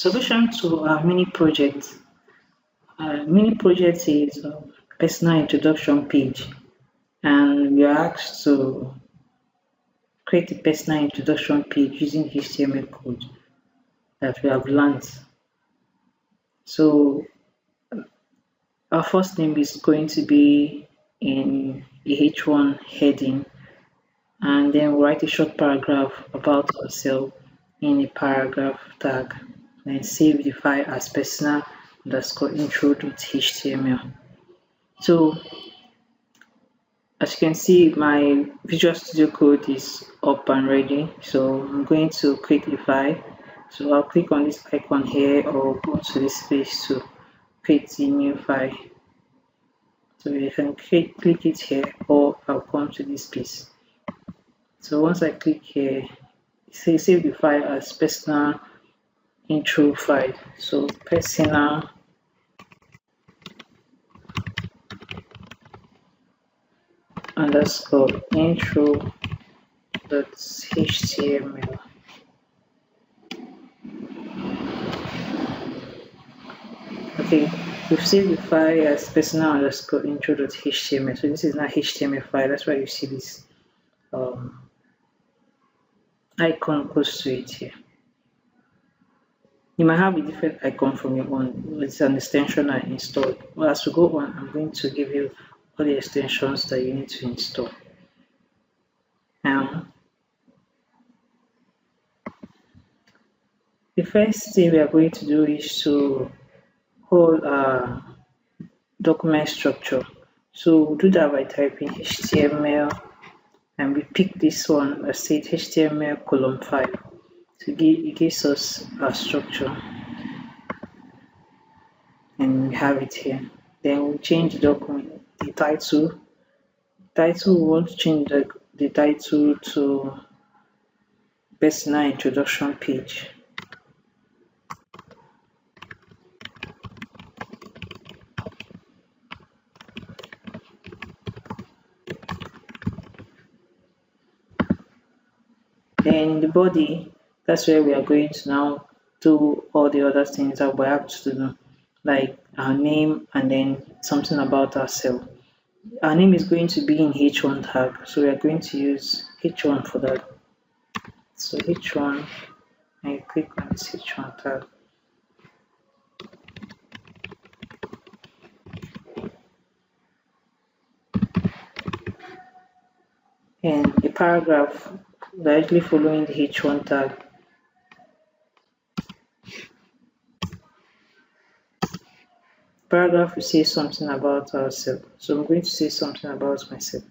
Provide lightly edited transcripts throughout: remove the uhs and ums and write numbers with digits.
Solution to our mini project. Mini project is a personal introduction page, and we are asked to create a personal introduction page using HTML code that we have learned. So our first name is going to be in a H1 heading, and then we'll write a short paragraph about ourselves in a paragraph tag, and save the file as personal underscore intro.html. So as you can see, my Visual Studio Code is up and ready. So I'm going to create a file. So I'll click on this icon here or go to this page to create a new file. So you can click it here, or I'll come to this piece. So once I click here, it says save the file as personal intro file. So personal underscore intro.html. Okay, we've saved the file as personal underscore intro.html. So this is not HTML file. That's why you see this icon close to it here. You might have a different icon from your own. It's an extension I installed. Well, as we go on, I'm going to give you all the extensions that you need to install. The first thing we are going to do is to hold our document structure. So we'll do that by typing HTML, and we pick this one that says HTML column 5. So it gives us our structure, and we have it here. Then we'll change the document, the title. We want to change the title to personal introduction page. Then in the body, that's where we are going to now do all the other things that we have to do, like our name and then something about ourselves. Our name is going to be in H1 tag, so we are going to use H1 for that. So H1, and you click on this H1 tag. And a paragraph directly following the H1 tag. Paragraph will say something about ourselves. So I'm going to say something about myself.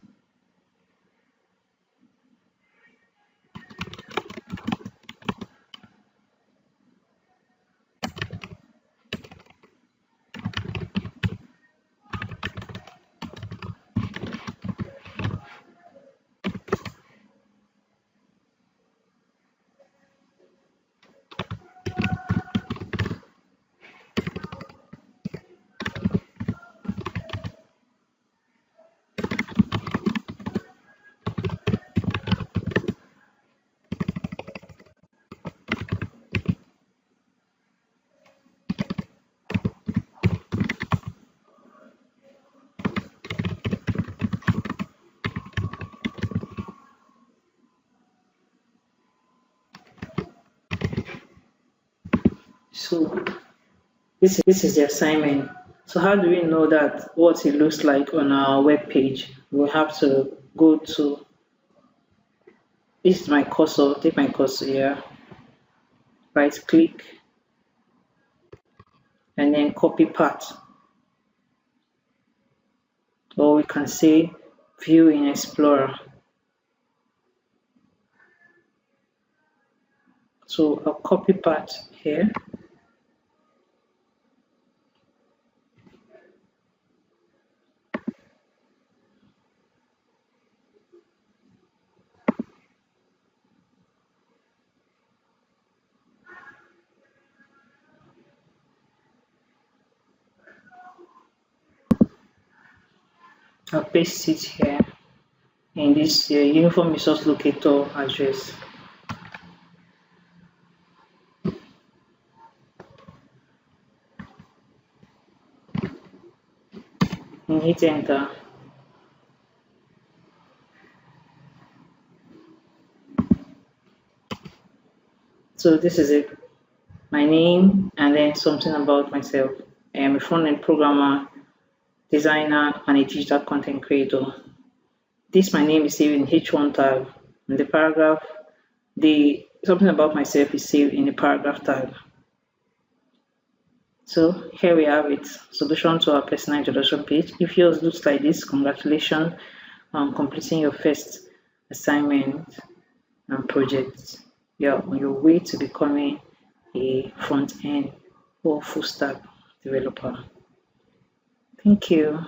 So this is the assignment. So how do we know that what it looks like on our web page? We have to go to, this is my cursor, take my cursor here, right click, and then copy path. Or we can say view in Explorer. So I'll copy path here. I'll paste it here in this uniform resource locator address. and hit enter. So this is it. My name and then something about myself. I am a front-end programmer, designer, and a digital content creator. This my name is saved in H1 tab. In the paragraph, the something about myself is saved in the paragraph tab. So here we have it, solution to our personal introduction page. If yours looks like this, congratulations on completing your first assignment and project. You're on your way to becoming a front-end or full stack developer. Thank you.